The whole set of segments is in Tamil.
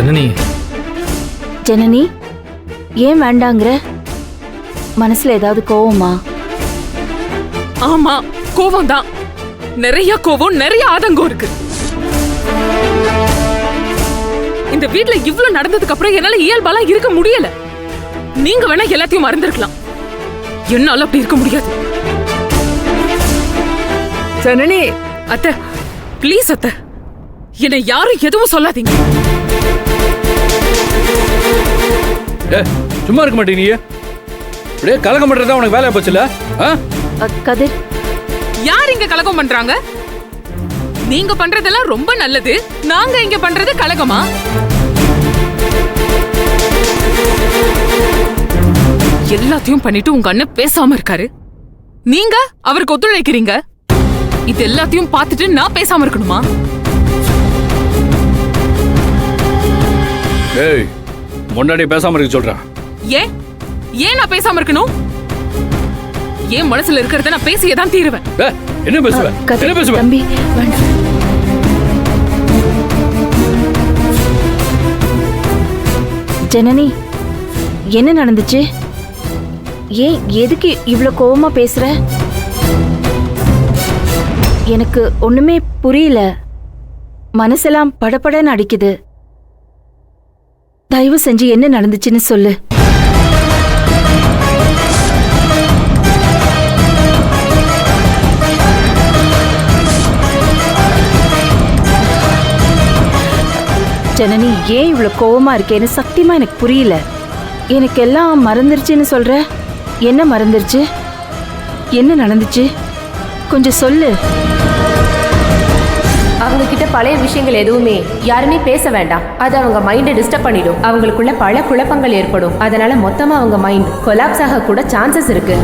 ஜனனி ஜனனி, ஏன் வேண்டாங்கிற? மனசுல ஏதாவது கோவமா? ஆமா, கோவம் தான். நிறைய கோவம், நிறைய ஆதங்கம் இருக்கு. இந்த வீட்ல இவ்ளோ நடந்ததுக்கு அப்புறம் என்னால இயல்பாலாம் இருக்க முடியல. நீங்க வேணா எல்லாத்தையும் மறந்துருக்கலாம், என்னால அப்படி இருக்க முடியாது. ஜனனி, அத்தை ப்ளீஸ் அத்தை, என்னை யாரும் எதுவும் சொல்லாதீங்க. சும்மா இருக்க மாட்டே நீ. அப்படியே கலகம் பண்றதா உனக்கு வேலையா போச்சுல? கதிர், யார் இங்க கலகம் பண்றாங்க? நீங்க பண்றதெல்லாம் ரொம்ப நல்லது, நாங்க இங்க பண்றது கலகமா? எல்லாத்தையும் பண்ணிட்டு உங்க அண்ணன் பேசாம இருக்காரு, நீங்க அவருக்கு ஒத்துழைக்கிறீங்க. இது எல்லாத்தையும் பார்த்துட்டு நான் பேசாம இருக்கணுமா? ஏய், முன்னாடி பேசாம இருக்க சொல்றேன். ஏன் ஏன் நான் பேசாம இருக்கணும்? ஏன் மனசுல இருக்கிறத நான் பேசியே தான் தீருவேன். என்ன பேசுவேன்? என்ன பேசுவேன்? தம்பி வேண்டாம். ஜனனி, என்ன நடந்துச்சு? ஏன் எதுக்கு இவ்ளோ கோவமா பேசுற? எனக்கு ஒண்ணுமே புரியல. மனசெல்லாம் படபடன்னு அடிக்குது. தயவு செஞ்சு என்ன நடந்துச்சுன்னு சொல்லு. ஜனனி, ஏன் இவ்வளவு கோவமா இருக்கேன்னு சத்தியமா எனக்கு புரியல. எனக்கு எல்லாம் மறந்துருச்சுன்னு சொல்ற. என்ன மறந்துருச்சு? என்ன நடந்துச்சு? கொஞ்சம் சொல்லு. அவங்க கிட்ட பழைய விஷயங்கள் எதுவுமே யாருமே பேச வேண்டாம். அது அவங்க மைண்டை டிஸ்டர்ப் பண்ணிடும். அவங்களுக்குள்ள பல குழப்பங்கள் ஏற்படும். அதனால மொத்தமா அவங்க மைண்ட் கொலாப்ஸ் ஆக கூட சான்சஸ் இருக்கு.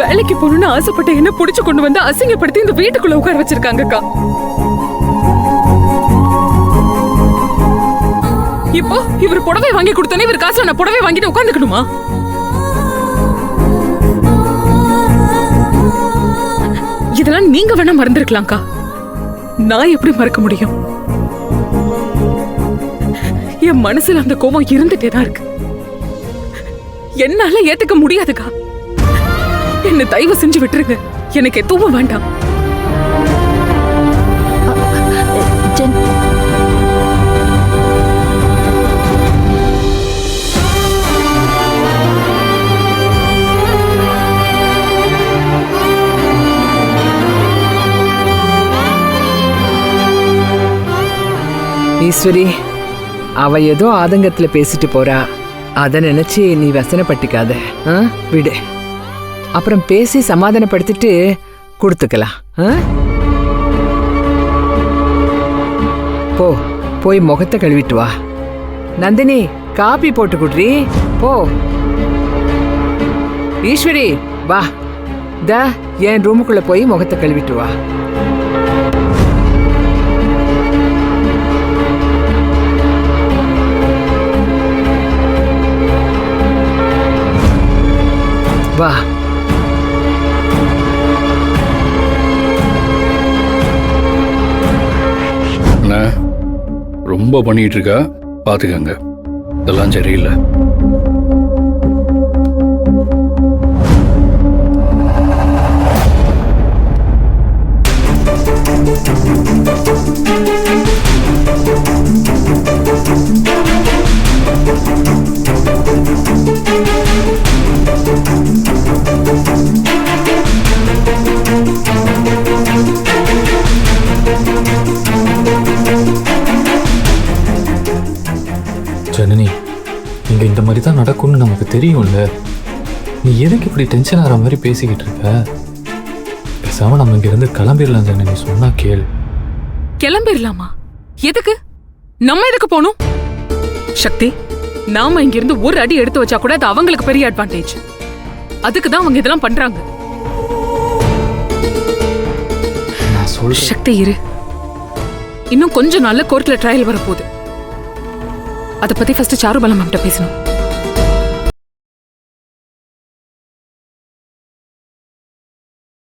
வேலைக்கு போகணும்னு ஆசைப்பட்ட என்ன புடிச்சு கொண்டு வந்து அசிங்கப்படுத்தி இந்த வீட்டுக்குள்ள உட்கார வச்சிருக்காங்கக்கா. இப்போ இவர் புடவை வாங்கி கொடுத்தனே இவர் காசுல நான் புடவை வாங்கிட்டு உட்காந்துக்கணுமா? இதெல்லாம் நீங்க வேணா மறந்துருக்கலாம்க்கா, நான் எப்படி மறக்க முடியும்? என் மனசுல அந்த கோபம் இருந்துட்டே தான் இருக்கு. என்னால ஏத்துக்க முடியாதுக்கா. என்ன தயவு செஞ்சு விட்டுருங்க, எனக்கு எதுவும் வேண்டாம். ஈஸ்வரி, அவ ஏதோ ஆதங்கத்துல பேசிட்டு போறா. அத நினைச்சு நீ வசனப்பட்டுக்காத. விடு, அப்புறம் பேசி சமாதானப்படுத்திட்டு கொடுத்துக்கலாம். போ, போய் முகத்தை கழுவிட்டு வா. நந்தினி, காபி போட்டு குடுறி. போ. ஈஸ்வரி, வா. என் ரூமுக்குள்ள போய் முகத்தை கழுவிட்டு வா. வா. ரொம்ப பண்ணிட்டு இருக்கா, பாத்துக்கங்க. இதெல்லாம் சரியில்லை. ஜனனி, இங்க இந்த மாதிரி தான் நடக்கும்னு நமக்கு தெரியும்ல. நீ எதுக்கு இப்படி டென்ஷன் ஆகிற மாதிரி பேசிக்கிட்டு இருக்க? பேசாம நம்ம இங்க இருந்து கிளம்பிடலாம் ஜனனி. சொன்னா கேள். கிளம்பிடலாமா? எதுக்கு? நம்ம எதுக்கு போகணும்? சக்தி, நாம இங்க இருந்து ஒரு அடி எடுத்து வச்சா கூட அது அவங்களுக்கு பெரிய அட்வான்டேஜ். அதுக்கு தான் அவங்க இதெல்லாம் பண்றாங்க. சக்தி இரு, இன்னும் கொஞ்ச நாள்ல கோர்ட்ல ட்ரையல் வரப்போகுது. அதை பத்தி ஃபர்ஸ்ட் சாருபாலா மேம்கிட்ட பேசணும்.